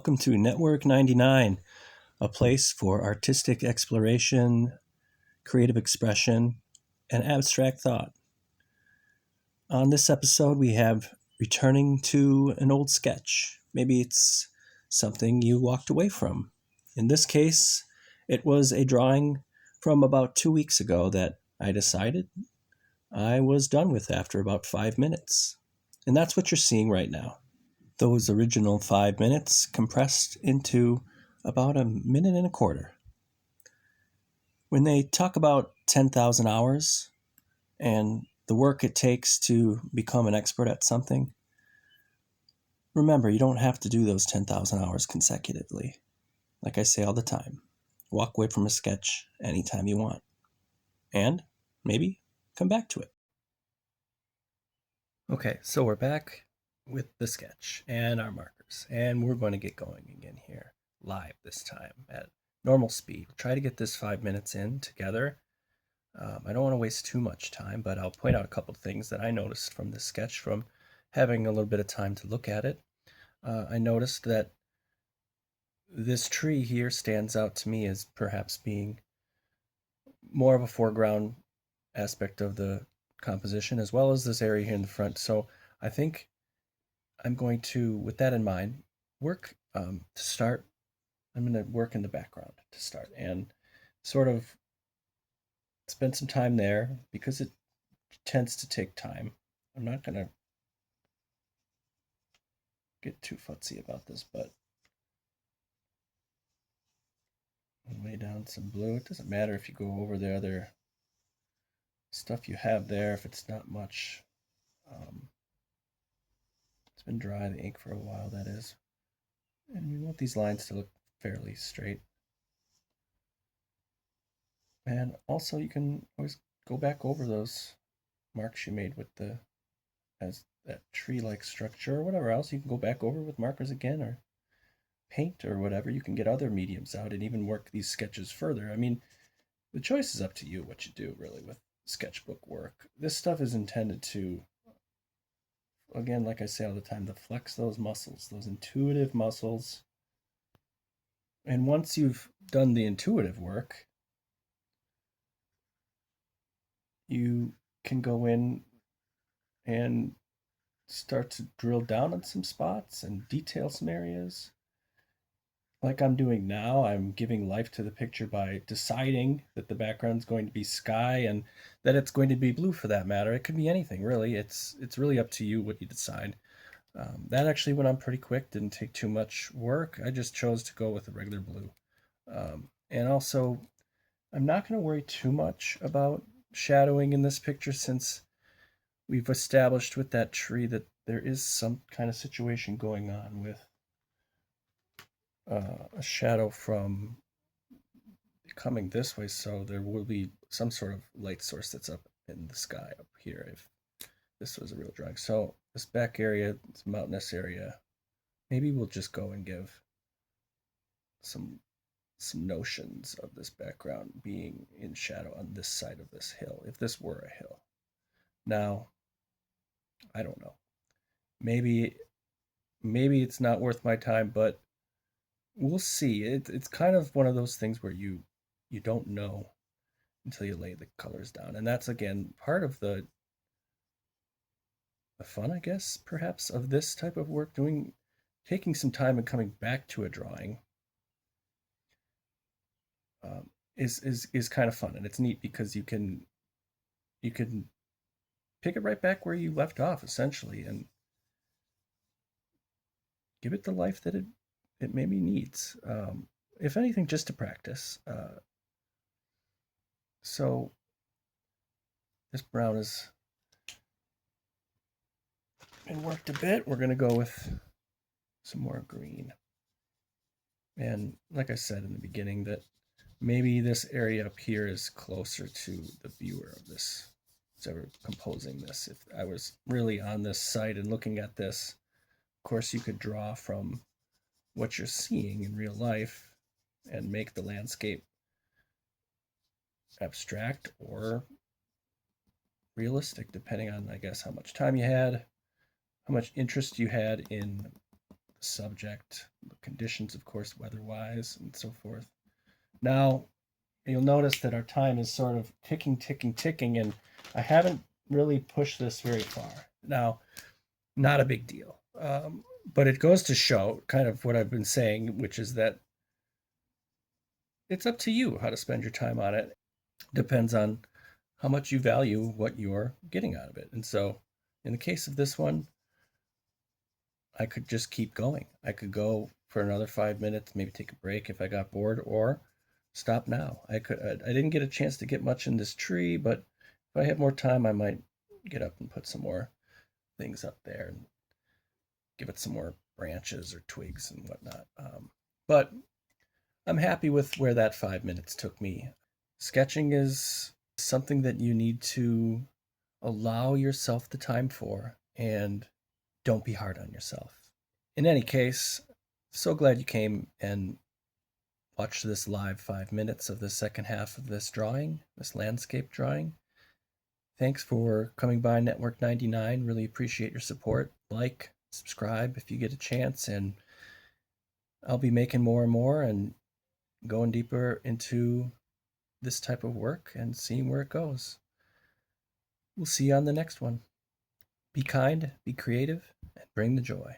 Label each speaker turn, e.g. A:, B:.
A: Welcome to Network 99, a place for artistic exploration, creative expression, and abstract thought. On this episode, we have returning to an old sketch. Maybe it's something you walked away from. In this case, it was a drawing from about 2 weeks ago that I decided I was done with after about 5 minutes. And that's what you're seeing right now. Those original 5 minutes compressed into about a minute and a quarter. When they talk about 10,000 hours and the work it takes to become an expert at something, remember, you don't have to do those 10,000 hours consecutively. Like I say all the time, walk away from a sketch anytime you want. And maybe come back to it. Okay, so we're back with the sketch and our markers, and we're going to get going again here, live this time at normal speed. Try to get this 5 minutes in together. I don't want to waste too much time, but I'll point out a couple things that I noticed from this sketch from having a little bit of time to look at it. I noticed that this tree here stands out to me as perhaps being more of a foreground aspect of the composition, as well as this area here in the front. So I think I'm going to, with that in mind, work to start. I'm going to work in the background to start and sort of spend some time there because it tends to take time. I'm not going to get too futzy about this, but I'll lay down some blue. It doesn't matter if you go over the other stuff you have there if it's not much. It's been dry, the ink, for a while, that is. And we want these lines to look fairly straight. And also you can always go back over those marks you made with the as that tree-like structure or whatever else. You can go back over with markers again or paint or whatever. You can get other mediums out and even work these sketches further. I mean, the choice is up to you what you do really with sketchbook work. This stuff is intended to, again, like I say all the time, to flex those muscles, those intuitive muscles. And once you've done the intuitive work, you can go in and start to drill down on some spots and detail some areas. Like I'm doing now, I'm giving life to the picture by deciding that the background's going to be sky and that it's going to be blue for that matter. It could be anything, really. It's really up to you what you decide. That actually went on pretty quick, didn't take too much work. I just chose to go with a regular blue. And also, I'm not going to worry too much about shadowing in this picture since we've established with that tree that there is some kind of situation going on with a shadow from coming this way, so there will be some sort of light source that's up in the sky up here if this was a real drawing. So this back area, this mountainous area, maybe we'll just go and give some notions of this background being in shadow on this side of this hill, if this were a hill. Now, I don't know. Maybe it's not worth my time, but we'll see. It's kind of one of those things where you don't know until you lay the colors down, and that's again part of the fun, I guess, perhaps, of this type of work. Taking some time and coming back to a drawing is kind of fun, and it's neat because you can pick it right back where you left off essentially and give it the life that it maybe needs, if anything, just to practice. So this brown has been worked a bit. We're going to go with some more green. And like I said in the beginning, that maybe this area up here is closer to the viewer of this, who's ever composing this. If I was really on this site and looking at this, of course you could draw from what you're seeing in real life and make the landscape abstract or realistic, depending on, I guess, how much time you had, how much interest you had in the subject, the conditions, of course, weather-wise, and so forth. Now, you'll notice that our time is sort of ticking, ticking, ticking, and I haven't really pushed this very far. Now, not a big deal. But it goes to show kind of what I've been saying, which is that it's up to you how to spend your time on it. Depends on how much you value what you're getting out of it. And so, in the case of this one, I could just keep going. I could go for another 5 minutes, maybe take a break if I got bored, or stop now. I didn't get a chance to get much in this tree, but if I had more time, I might get up and put some more things up there and give it some more branches or twigs and whatnot. But I'm happy with where that 5 minutes took me. Sketching is something that you need to allow yourself the time for, and don't be hard on yourself. In any case, so glad you came and watched this live 5 minutes of the second half of this drawing, this landscape drawing. Thanks for coming by Network 99. Really appreciate your support. Like, subscribe if you get a chance, and I'll be making more and more and going deeper into this type of work and seeing where it goes. We'll see you on the next one. Be kind, be creative, and bring the joy.